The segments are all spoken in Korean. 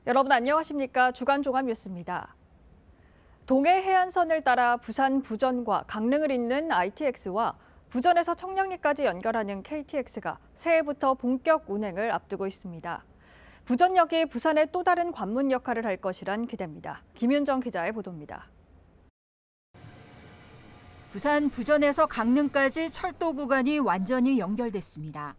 여러분 안녕하십니까? 주간 종합 뉴스입니다. 동해 해안선을 따라 부산 부전과 강릉을 잇는 ITX와 부전에서 청량리까지 연결하는 KTX가 새해부터 본격 운행을 앞두고 있습니다. 부전역이 부산의 또 다른 관문 역할을 할 것이란 기대입니다. 김윤정 기자의 보도입니다. 부산 부전에서 강릉까지 철도 구간이 완전히 연결됐습니다.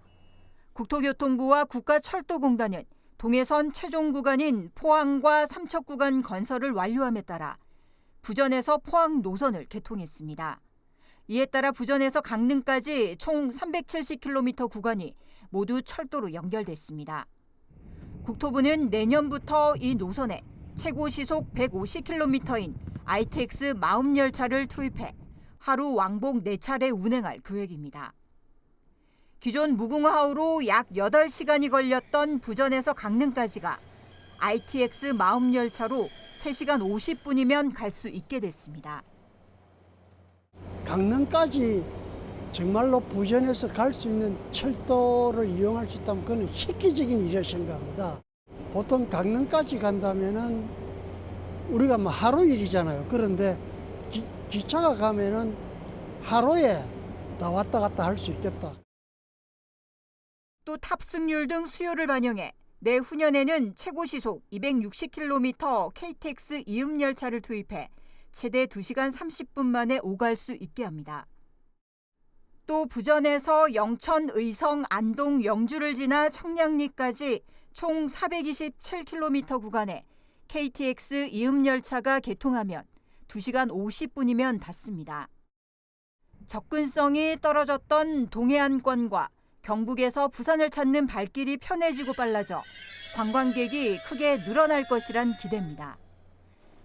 국토교통부와 국가철도공단은 동해선 최종 구간인 포항과 삼척 구간 건설을 완료함에 따라 부전에서 포항 노선을 개통했습니다. 이에 따라 부전에서 강릉까지 총 370km 구간이 모두 철도로 연결됐습니다. 국토부는 내년부터 이 노선에 최고 시속 150km인 ITX 마음열차를 투입해 하루 왕복 4차례 운행할 계획입니다. 기존 무궁화호로 약 8시간이 걸렸던 부전에서 강릉까지가 ITX 마음열차로 3시간 50분이면 갈 수 있게 됐습니다. 강릉까지 정말로 부전에서 갈 수 있는 철도를 이용할 수 있다면 그건 획기적인 일이라고 생각합니다. 보통 강릉까지 간다면은 우리가 뭐 하루 일이잖아요. 그런데 기차가 가면은 하루에 다 왔다 갔다 할 수 있겠다. 또 탑승률 등 수요를 반영해 내후년에는 최고 시속 260km KTX 이음열차를 투입해 최대 2시간 30분 만에 오갈 수 있게 합니다. 또 부전에서 영천, 의성, 안동, 영주를 지나 청량리까지 총 427km 구간에 KTX 이음열차가 개통하면 2시간 50분이면 닿습니다. 접근성이 떨어졌던 동해안권과 경북에서 부산을 찾는 발길이 편해지고 빨라져 관광객이 크게 늘어날 것이란 기대입니다.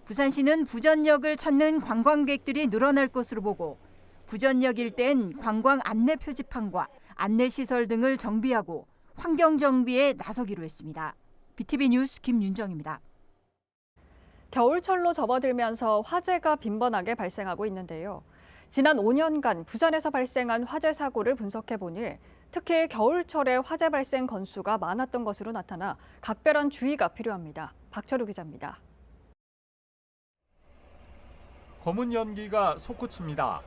부산시는 부전역을 찾는 관광객들이 늘어날 것으로 보고 부전역 일대엔 관광 안내 표지판과 안내시설 등을 정비하고 환경 정비에 나서기로 했습니다. BTV 뉴스 김윤정입니다. 겨울철로 접어들면서 화재가 빈번하게 발생하고 있는데요. 지난 5년간 부산에서 발생한 화재 사고를 분석해보니 특히 겨울철에 화재 발생 건수가 많았던 것으로 나타나 각별한 주의가 필요합니다. 박철우 기자입니다. 검은 연기가 솟구칩니다.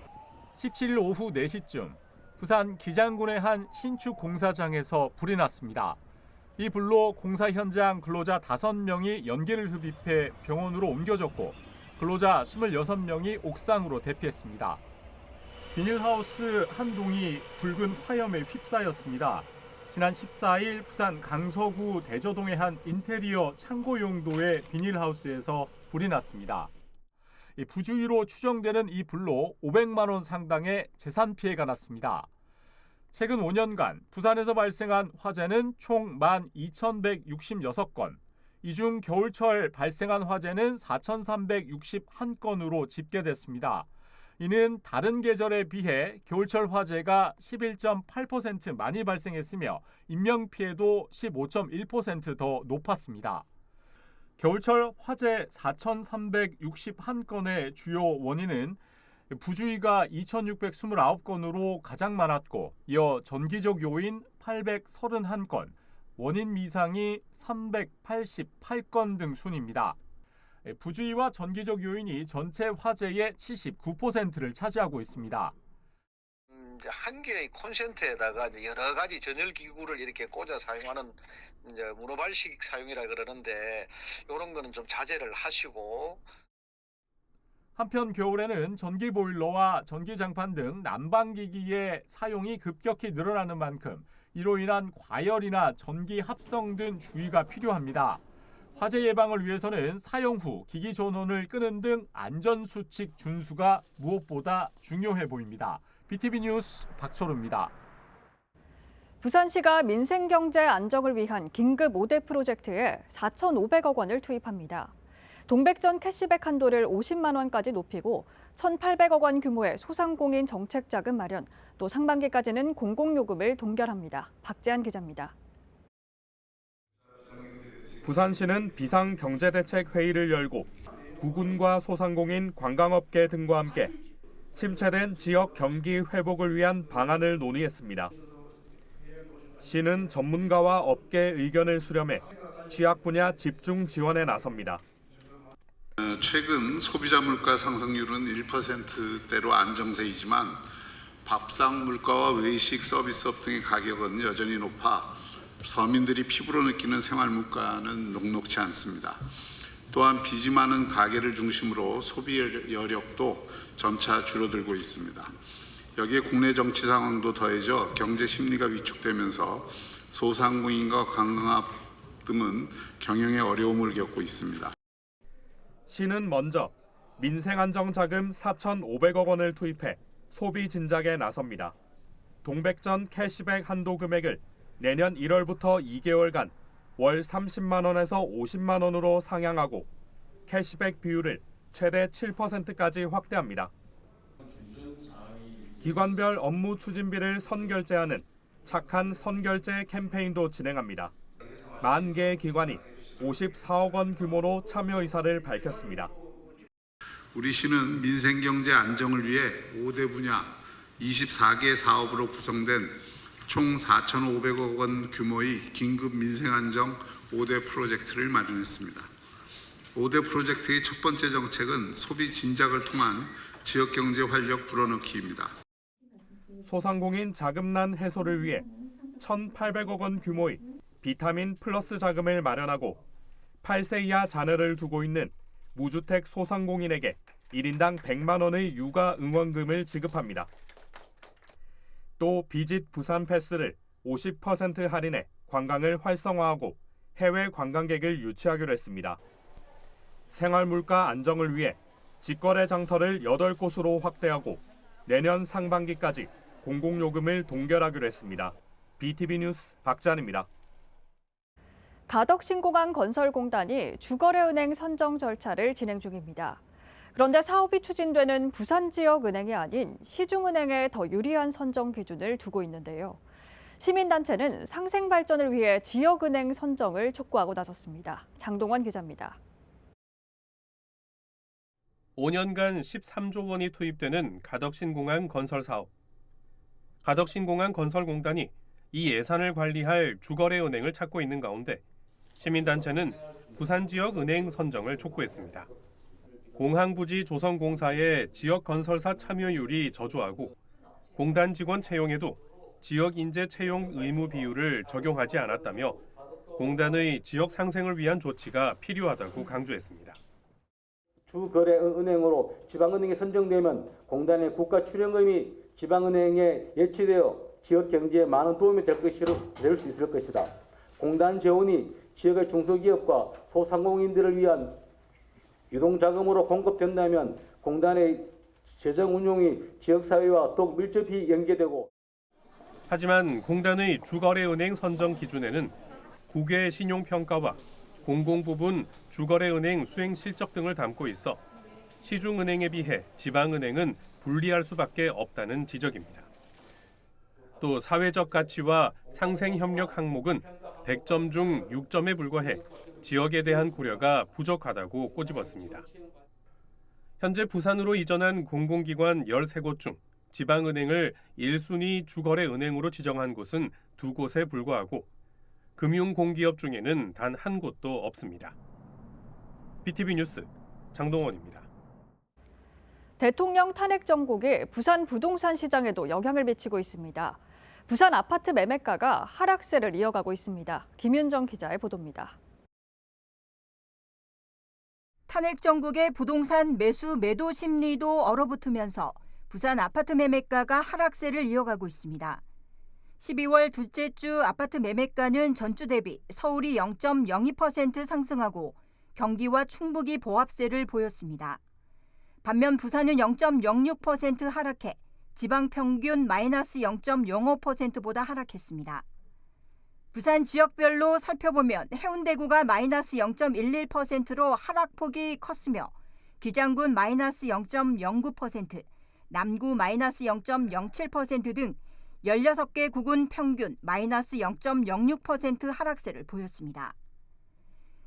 17일 오후 4시쯤 부산 기장군의 한 신축 공사장에서 불이 났습니다. 이 불로 공사 현장 근로자 5명이 연기를 흡입해 병원으로 옮겨졌고 근로자 26명이 옥상으로 대피했습니다. 비닐하우스 한 동이 붉은 화염에 휩싸였습니다. 지난 14일 부산 강서구 대저동의 한 인테리어 창고 용도의 비닐하우스에서 불이 났습니다. 부주의로 추정되는 이 불로 500만 원 상당의 재산 피해가 났습니다. 최근 5년간 부산에서 발생한 화재는 총 12,166건, 이 중 겨울철 발생한 화재는 4,361건으로 집계됐습니다. 이는 다른 계절에 비해 겨울철 화재가 11.8% 많이 발생했으며 인명피해도 15.1% 더 높았습니다. 겨울철 화재 4,361건의 주요 원인은 부주의가 2,629건으로 가장 많았고 이어 전기적 요인 831건, 원인 미상이 388건 등 순입니다. 부주의와 전기적 요인이 전체 화재의 79%를 차지하고 있습니다. 한 개의 콘센트에다가 여러 가지 전열 기구를 이렇게 꽂아 사용하는 문어발식 사용이라 그러는데 이런 거는 좀 자제를 하시고. 한편 겨울에는 전기 보일러와 전기장판 등 난방기기의 사용이 급격히 늘어나는 만큼 이로 인한 과열이나 전기 합성 등 주의가 필요합니다. 화재 예방을 위해서는 사용 후 기기 전원을 끄는 등 안전수칙 준수가 무엇보다 중요해 보입니다. BTV 뉴스 박철우입니다. 부산시가 민생경제 안정을 위한 긴급 5대 프로젝트에 4,500억 원을 투입합니다. 동백전 캐시백 한도를 50만 원까지 높이고 1,800억 원 규모의 소상공인 정책자금 마련, 또 상반기까지는 공공요금을 동결합니다. 박재한 기자입니다. 부산시는 비상경제대책회의를 열고 구군과 소상공인, 관광업계 등과 함께 침체된 지역 경기 회복을 위한 방안을 논의했습니다. 시는 전문가와 업계 의견을 수렴해 취약 분야 집중 지원에 나섭니다. 최근 소비자 물가 상승률은 1%대로 안정세이지만 밥상 물가와 외식, 서비스업 등의 가격은 여전히 높아 서민들이 피부로 느끼는 생활 물가는 녹록지 않습니다. 또한 빚이 많은 가계를 중심으로 소비 여력도 점차 줄어들고 있습니다. 여기에 국내 정치 상황도 더해져 경제 심리가 위축되면서 소상공인과 관광업 등은 경영에 어려움을 겪고 있습니다. 시는 먼저 민생안정자금 4,500억 원을 투입해 소비 진작에 나섭니다. 동백전 캐시백 한도 금액을 내년 1월부터 2개월간 월 30만 원에서 50만 원으로 상향하고 캐시백 비율을 최대 7%까지 확대합니다. 기관별 업무 추진비를 선결제하는 착한 선결제 캠페인도 진행합니다. 40개의 기관이 54억 원 규모로 참여 의사를 밝혔습니다. 우리 시는 민생경제 안정을 위해 5대 분야 24개 사업으로 구성된 총 4,500억 원 규모의 긴급 민생안정 5대 프로젝트를 마련했습니다. 5대 프로젝트의 첫 번째 정책은 소비 진작을 통한 지역경제 활력 불어넣기입니다. 소상공인 자금난 해소를 위해 1,800억 원 규모의 비타민 플러스 자금을 마련하고 8세 이하 자녀를 두고 있는 무주택 소상공인에게 1인당 100만 원의 육아 응원금을 지급합니다. 또 비짓 부산 패스를 50% 할인해 관광을 활성화하고 해외 관광객을 유치하기로 했습니다. 생활물가 안정을 위해 직거래 장터를 8곳으로 확대하고 내년 상반기까지 공공요금을 동결하기로 했습니다. BTV 뉴스 박찬입니다. 가덕신공항 건설공단이 주거래은행 선정 절차를 진행 중입니다. 그런데 사업이 추진되는 부산 지역 은행이 아닌 시중은행에 더 유리한 선정 기준을 두고 있는데요. 시민단체는 상생 발전을 위해 지역은행 선정을 촉구하고 나섰습니다. 장동원 기자입니다. 5년간 13조 원이 투입되는 가덕신공항 건설 사업. 가덕신공항 건설공단이 이 예산을 관리할 주거래은행을 찾고 있는 가운데 시민단체는 부산 지역 은행 선정을 촉구했습니다. 공항부지 조성공사의 지역 건설사 참여율이 저조하고 공단 직원 채용에도 지역 인재 채용 의무 비율을 적용하지 않았다며 공단의 지역 상생을 위한 조치가 필요하다고 강조했습니다. 주거래은행으로 지방은행이 선정되면 공단의 국가 출연금이 지방은행에 예치되어 지역 경제에 많은 도움이 될 수 있을 것이다. 공단 재원이 지역의 중소기업과 소상공인들을 위한 유동자금으로 공급된다면 공단의 재정 운용이 지역사회와 더욱 밀접히 연계되고 하지만 공단의 주거래은행 선정 기준에는 국외 신용평가와 공공부문 주거래은행 수행 실적 등을 담고 있어 시중은행에 비해 지방은행은 불리할 수밖에 없다는 지적입니다. 또 사회적 가치와 상생협력 항목은 100점 중 6점에 불과해 지역에 대한 고려가 부족하다고 꼬집었습니다. 현재 부산으로 이전한 공공기관 13곳 중 지방은행을 1순위 주거래은행으로 지정한 곳은 2곳에 불과하고 금융공기업 중에는 단 한 곳도 없습니다. BTV 뉴스 장동원입니다. 대통령 탄핵 정국이 부산 부동산 시장에도 영향을 미치고 있습니다. 부산 아파트 매매가가 하락세를 이어가고 있습니다. 김윤정 기자의 보도입니다. 탄핵 정국의 부동산 매수 매도 심리도 얼어붙으면서 부산 아파트 매매가가 하락세를 이어가고 있습니다. 12월 둘째 주 아파트 매매가는 전주 대비 서울이 0.02% 상승하고 경기와 충북이 보합세를 보였습니다. 반면 부산은 0.06% 하락해 지방 평균 마이너스 0.05%보다 하락했습니다. 부산 지역별로 살펴보면 해운대구가 마이너스 0.11%로 하락폭이 컸으며 기장군 마이너스 0.09%, 남구 마이너스 0.07% 등 16개 구군 평균 마이너스 0.06% 하락세를 보였습니다.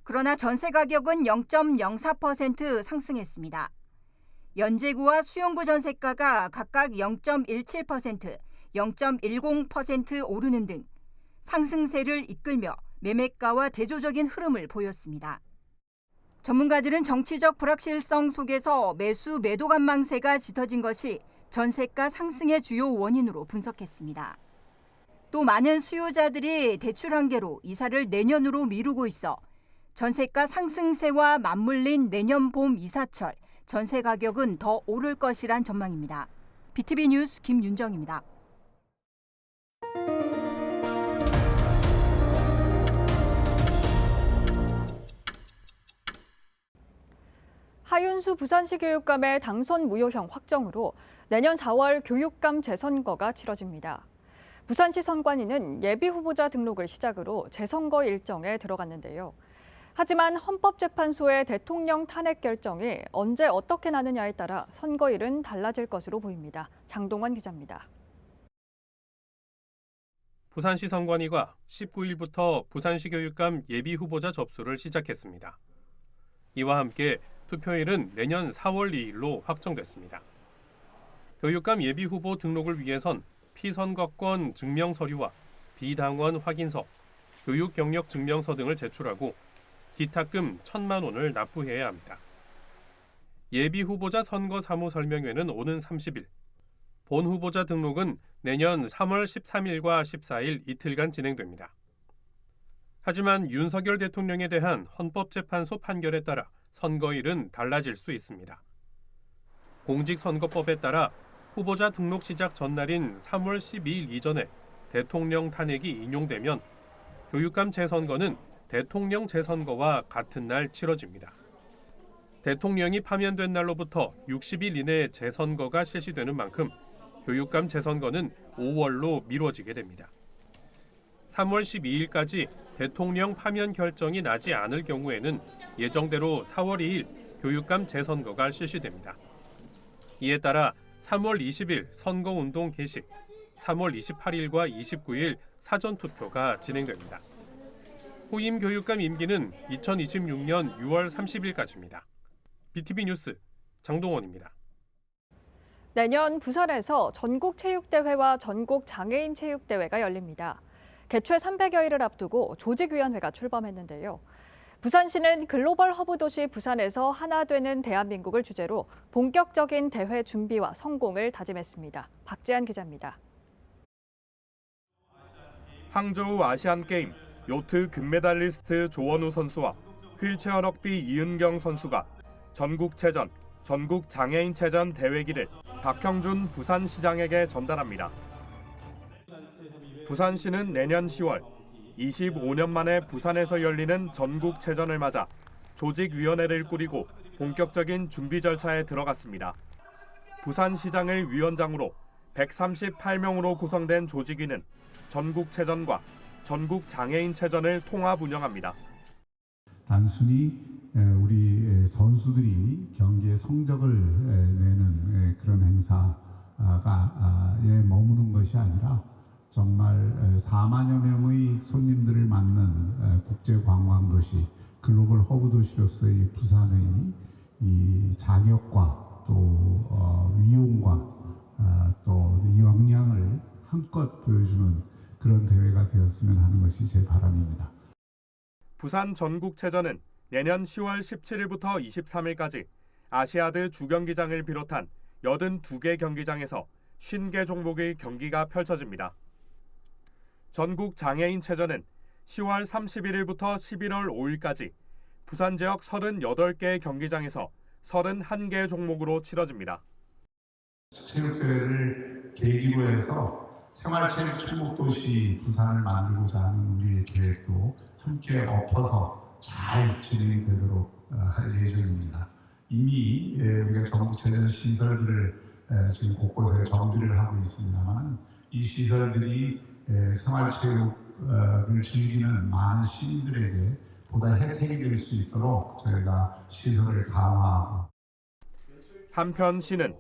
그러나 전세 가격은 0.04% 상승했습니다. 연제구와 수용구 전세가가 각각 0.17%, 0.10% 오르는 등 상승세를 이끌며 매매가와 대조적인 흐름을 보였습니다. 전문가들은 정치적 불확실성 속에서 매도 관망세가 짙어진 것이 전세가 상승의 주요 원인으로 분석했습니다. 또 많은 수요자들이 대출 한계로 이사를 내년으로 미루고 있어 전세가 상승세와 맞물린 내년 봄 이사철 전세 가격은 더 오를 것이란 전망입니다. BTV 뉴스 김윤정입니다. 하윤수 부산시 교육감의 당선 무효형 확정으로 내년 4월 교육감 재선거가 치러집니다. 부산시 선관위는 예비 후보자 등록을 시작으로 재선거 일정에 들어갔는데요. 하지만 헌법재판소의 대통령 탄핵 결정이 언제 어떻게 나느냐에 따라 선거일은 달라질 것으로 보입니다. 장동원 기자입니다. 부산시 선관위가 19일부터 부산시 교육감 예비 후보자 접수를 시작했습니다. 이와 함께 투표일은 내년 4월 2일로 확정됐습니다. 교육감 예비 후보 등록을 위해선 피선거권 증명서류와 비당원 확인서, 교육 경력 증명서 등을 제출하고 기탁금 1,000만 원을 납부해야 합니다. 예비 후보자 선거 사무 설명회는 오는 30일, 본 후보자 등록은 내년 3월 13일과 14일 이틀간 진행됩니다. 하지만 윤석열 대통령에 대한 헌법재판소 판결에 따라 선거일은 달라질 수 있습니다. 공직선거법에 따라 후보자 등록 시작 전날인 3월 12일 이전에 대통령 탄핵이 인용되면 교육감 재선거는 대통령 재선거와 같은 날 치러집니다. 대통령이 파면된 날로부터 60일 이내에 재선거가 실시되는 만큼 교육감 재선거는 5월로 미뤄지게 됩니다. 3월 12일까지 대통령 파면 결정이 나지 않을 경우에는 예정대로 4월 2일 교육감 재선거가 실시됩니다. 이에 따라 3월 20일 선거운동 개시, 3월 28일과 29일 사전투표가 진행됩니다. 후임 교육감 임기는 2026년 6월 30일까지입니다. BTV 뉴스 장동원입니다. 내년 부산에서 전국체육대회와 전국장애인체육대회가 열립니다. 개최 300여일을 앞두고 조직위원회가 출범했는데요. 부산시는 글로벌 허브 도시 부산에서 하나 되는 대한민국을 주제로 본격적인 대회 준비와 성공을 다짐했습니다. 박재한 기자입니다. 항저우 아시안게임 요트 금메달리스트 조원우 선수와 휠체어 럭비 이은경 선수가 전국체전, 전국장애인체전 대회기를 박형준 부산시장에게 전달합니다. 부산시는 내년 10월 25년 만에 부산에서 열리는 전국체전을 맞아 조직위원회를 꾸리고 본격적인 준비 절차에 들어갔습니다. 부산시장을 위원장으로 138명으로 구성된 조직위는 전국체전과 전국장애인체전을 통합 운영합니다. 단순히 우리 선수들이 경기에 성적을 내는 그런 행사에 머무는 것이 아니라 정말 4만여 명의 손님들을 맞는 국제관광도시, 글로벌 허브도시로서의 부산의 이 자격과 또 위용과 또 이 역량을 한껏 보여주는 그런 대회가 되었으면 하는 것이 제 바람입니다. 부산 전국체전은 내년 10월 17일부터 23일까지 아시아드 주경기장을 비롯한 82개 경기장에서 50개 종목의 경기가 펼쳐집니다. 전국장애인체전은 10월 31일부터 11월 5일까지 부산 지역 38개 경기장에서 31개 종목으로 치러집니다. 체육대회를 계기로 해서 생활체육 천국도시 부산을 만들고자 하는 우리의 계획도 함께 엎어서 잘 진행이 되도록 할 예정입니다. 이미 우리가 전국체전 시설들을 지금 곳곳에 정비를 하고 있습니다만 이 시설들이 생활체육을 즐기는 많은 시민들에게 보다 혜택이 될 수 있도록 저희가 시설을 강화하고. 한편 시는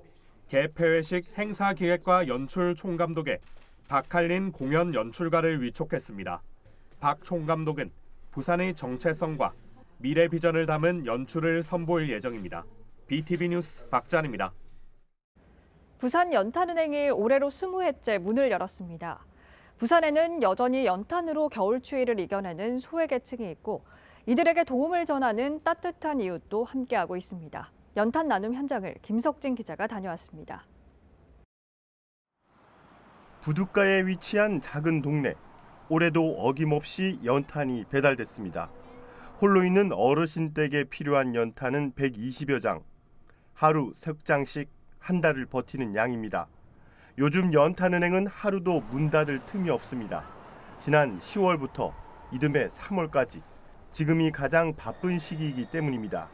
개폐회식 행사기획과 연출 총감독에 박할린 공연 연출가를 위촉했습니다. 박 총감독은 부산의 정체성과 미래 비전을 담은 연출을 선보일 예정입니다. BTV 뉴스 박찬입니다. 부산 연탄은행이 올해로 20회째 문을 열었습니다. 부산에는 여전히 연탄으로 겨울 추위를 이겨내는 소외계층이 있고 이들에게 도움을 전하는 따뜻한 이웃도 함께하고 있습니다. 연탄 나눔 현장을 김석진 기자가 다녀왔습니다. 부둣가에 위치한 작은 동네. 올해도 어김없이 연탄이 배달됐습니다. 홀로 있는 어르신 댁에 필요한 연탄은 120여 장. 하루 3장씩 한 달을 버티는 양입니다. 요즘 연탄은행은 하루도 문 닫을 틈이 없습니다. 지난 10월부터 이듬해 3월까지 지금이 가장 바쁜 시기이기 때문입니다.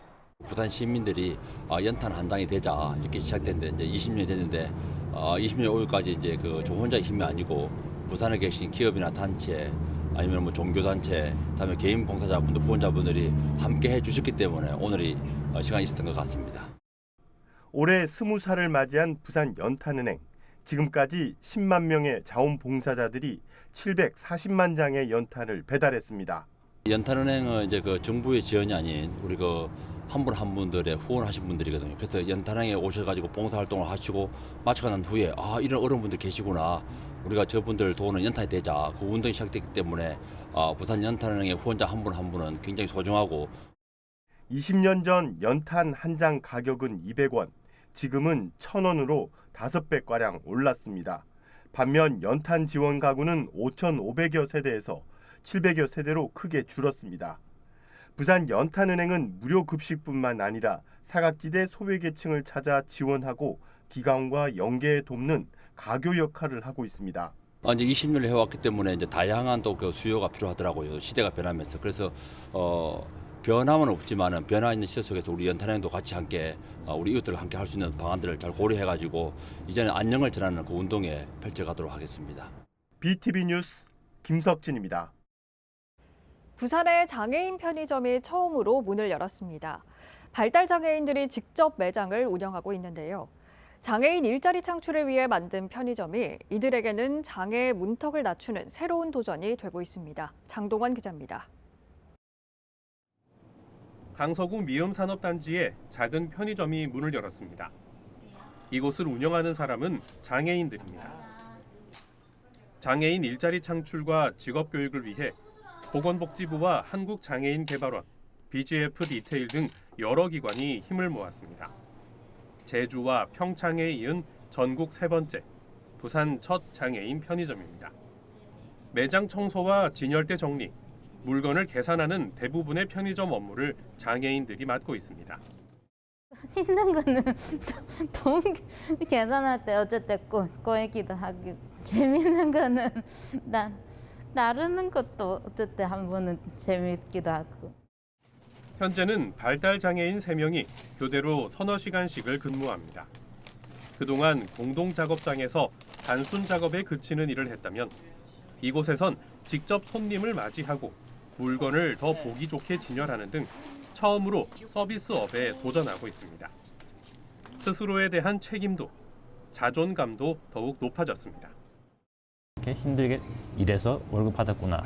부산 시민들이 연탄 한 장이 되자 이렇게 시작됐는데 이제 20년이 됐는데 20년 5일까지 이제 저 혼자의 힘이 아니고 부산에 계신 기업이나 단체 아니면 뭐 종교단체, 그다음에 개인 봉사자분들, 후원자분들이 함께 해주셨기 때문에 오늘이 시간이 있었던 것 같습니다. 올해 20살을 맞이한 부산 연탄은행. 지금까지 10만 명의 자원봉사자들이 740만 장의 연탄을 배달했습니다. 연탄은행은 이제 정부의 지원이 아닌 우리 한 분 한 분들의 후원하신 분들이거든요. 그래서 연탄은행에 오셔가지고 봉사활동을 하시고 마치고 난 후에 이런 어른분들 계시구나. 우리가 저분들 도우는 연탄이 되자. 그 운동이 시작됐기 때문에 부산 연탄은행의 후원자 한 분 한 분은 굉장히 소중하고 20년 전 연탄 한 장 가격은 200원. 지금은 1,000원으로 5배가량 올랐습니다. 반면 연탄 지원 가구는 5,500여 세대에서 700여 세대로 크게 줄었습니다. 부산 연탄은행은 무료 급식뿐만 아니라 사각지대 소외계층을 찾아 지원하고 기관과 연계에 돕는 가교 역할을 하고 있습니다. 이제 20년을 해왔기 때문에 이제 다양한 또 수요가 필요하더라고요. 시대가 변하면서. 그래서 변함은 없지만은 변화 있는 시대 속에서 우리 연탄은행도 같이 함께 우리 이웃들과 함께 할 수 있는 방안들을 잘 고려해가지고 이제는 안녕을 전하는 그 운동에 펼쳐가도록 하겠습니다. BTV 뉴스 김석진입니다. 부산의 장애인 편의점이 처음으로 문을 열었습니다. 발달 장애인들이 직접 매장을 운영하고 있는데요. 장애인 일자리 창출을 위해 만든 편의점이 이들에게는 장애의 문턱을 낮추는 새로운 도전이 되고 있습니다. 장동원 기자입니다. 강서구 미음산업단지에 작은 편의점이 문을 열었습니다. 이곳을 운영하는 사람은 장애인들입니다. 장애인 일자리 창출과 직업교육을 위해 보건복지부와 한국장애인개발원, BGF 리테일 등 여러 기관이 힘을 모았습니다. 제주와 평창에 이은 전국 3번째, 부산 첫 장애인 편의점입니다. 매장 청소와 진열대 정리, 물건을 계산하는 대부분의 편의점 업무를 장애인들이 맡고 있습니다. 힘든 거는 돈 계산할 때 어쨌든 꼬이기도 하고 재밌는 거는 나르는 것도 어쨌든 한 번은 재밌기도 하고. 현재는 발달 장애인 3명이 교대로 서너 시간씩을 근무합니다. 그동안 공동 작업장에서 단순 작업에 그치는 일을 했다면 이곳에선 직접 손님을 맞이하고 물건을 더 보기 좋게 진열하는 등 처음으로 서비스업에 도전하고 있습니다. 스스로에 대한 책임도 자존감도 더욱 높아졌습니다. 이렇게 힘들게 일해서 월급 받았구나.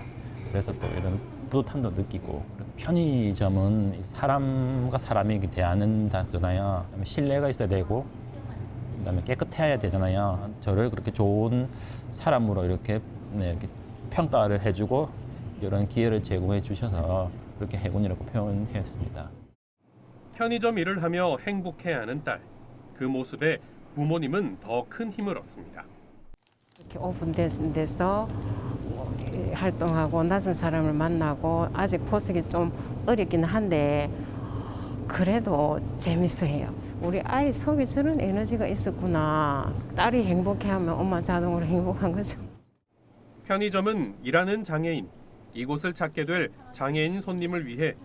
그래서 또 이런 뿌듯함도 느끼고. 편의점은 사람과 사람이 대하는 다잖아요. 신뢰가 있어야 되고, 그다음에 깨끗해야 되잖아요. 저를 그렇게 좋은 사람으로 이렇게 평가를 해주고 이런 기회를 제공해 주셔서 그렇게 행운이라고 표현했습니다. 편의점 일을 하며 행복해하는 딸. 그 모습에 부모님은 더 큰 힘을 얻습니다. 이렇게 오픈된 데서 활동하고 낯선 사람을 만나고 아직 포석이 좀 어렵긴 한데 그래도 재밌어요. 우리 아이 속에 저런 에너지가 있었구나. 딸이 행복해하면 엄마 자동으로 행복한 거죠. 편의점은 일하는 장애인, 이곳을 찾게 될 장애인 손님을 위해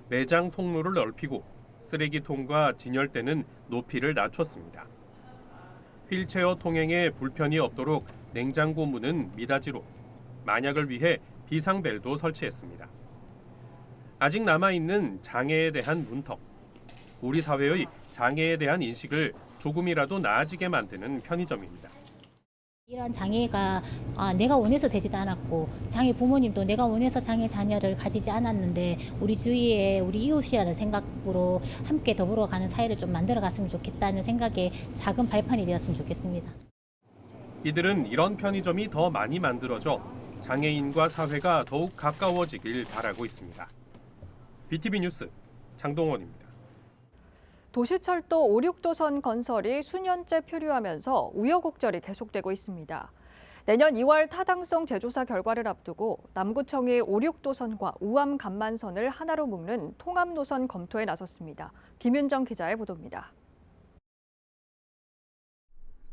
매장 통로를 넓히고 쓰레기통과 진열대는 높이를 낮췄습니다. 휠체어 통행에 불편이 없도록 냉장고 문은 미닫이로, 만약을 위해 비상벨도 설치했습니다. 아직 남아있는 장애에 대한 문턱, 우리 사회의 장애에 대한 인식을 조금이라도 나아지게 만드는 편의점입니다. 이런 장애가 내가 원해서 되지도 않았고 장애 부모님도 내가 원해서 장애 자녀를 가지지 않았는데 우리 주위에 우리 이웃이라는 생각으로 함께 더불어가는 사회를 좀 만들어갔으면 좋겠다는 생각에 작은 발판이 되었으면 좋겠습니다. 이들은 이런 편의점이 더 많이 만들어져 장애인과 사회가 더욱 가까워지길 바라고 있습니다. BTV 뉴스 장동원입니다. 도시철도 5, 6도선 건설이 수년째 표류하면서 우여곡절이 계속되고 있습니다. 내년 2월 타당성 재조사 결과를 앞두고 남구청이 5, 6도선과 우암 간만선을 하나로 묶는 통합 노선 검토에 나섰습니다. 김윤정 기자의 보도입니다.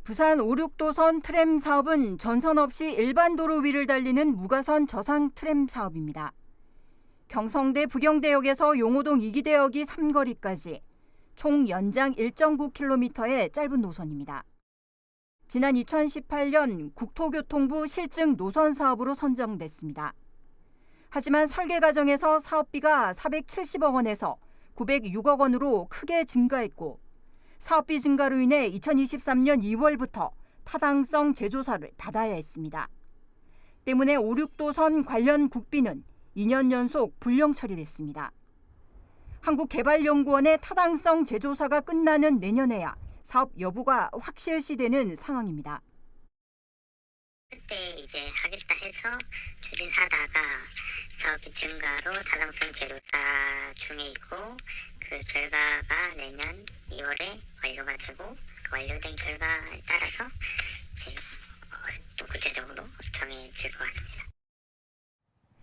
부산 5, 6도선 트램 사업은 전선 없이 일반 도로 위를 달리는 무가선 저상 트램 사업입니다. 경성대 부경대역에서 용호동 2기대역이 삼거리까지 총 연장 1.9km의 짧은 노선입니다. 지난 2018년 국토교통부 실증 노선 사업으로 선정됐습니다. 하지만 설계 과정에서 사업비가 470억 원에서 906억 원으로 크게 증가했고 사업비 증가로 인해 2023년 2월부터 타당성 재조사를 받아야 했습니다. 때문에 5, 6도선 관련 국비는 2년 연속 불령 처리됐습니다. 한국개발연구원의 타당성 재조사가 끝나는 내년에야 사업 여부가 확실시되는 상황입니다. 그때 이제 하겠다 해서 추진하다가 사업비 증가로 타당성 재조사 중에 있고 그 결과가 내년 2월에 완료가 되고 그 완료된 결과에 따라서 이제 또 구체적으로 정해질 것 같습니다.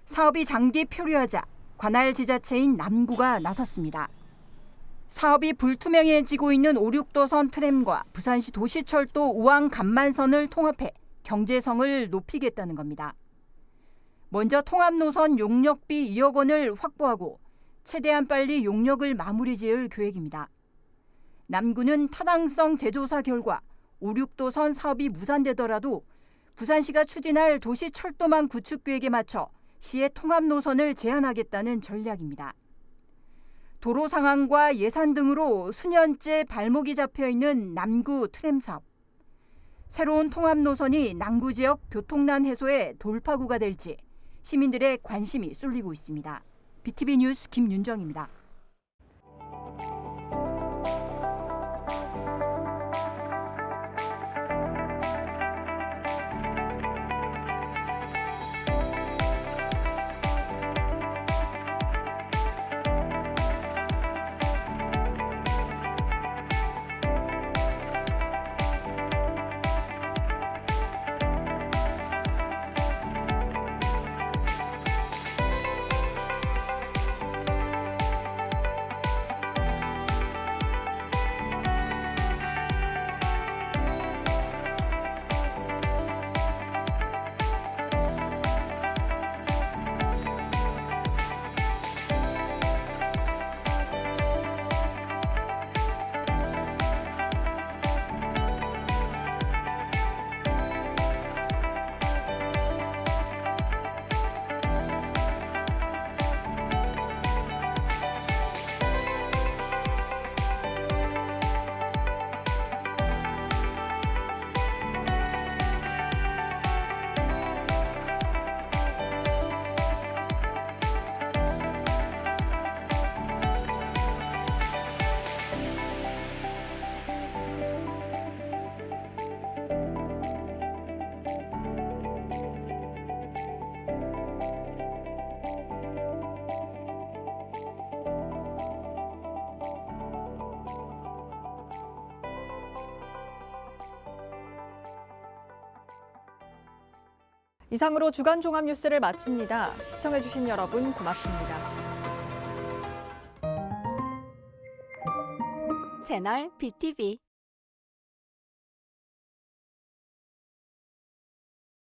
사업이 장기 표류하자 관할 지자체인 남구가 나섰습니다. 사업이 불투명해지고 있는 5, 6도선 트램과 부산시 도시철도 우암 간만선을 통합해 경제성을 높이겠다는 겁니다. 먼저 통합 노선 용역비 2억 원을 확보하고 최대한 빨리 용역을 마무리 지을 계획입니다. 남구는 타당성 재조사 결과 5, 6도선 사업이 무산되더라도 부산시가 추진할 도시철도망 구축 계획에 맞춰 시의 통합 노선을 제한하겠다는 전략입니다. 도로 상황과 예산 등으로 수년째 발목이 잡혀 있는 남구 트램 사업. 새로운 통합 노선이 남구 지역 교통난 해소의 돌파구가 될지 시민들의 관심이 쏠리고 있습니다. BTV 뉴스 김윤정입니다. 이상으로 주간 종합 뉴스를 마칩니다. 시청해주신 여러분 고맙습니다. 채널 BTV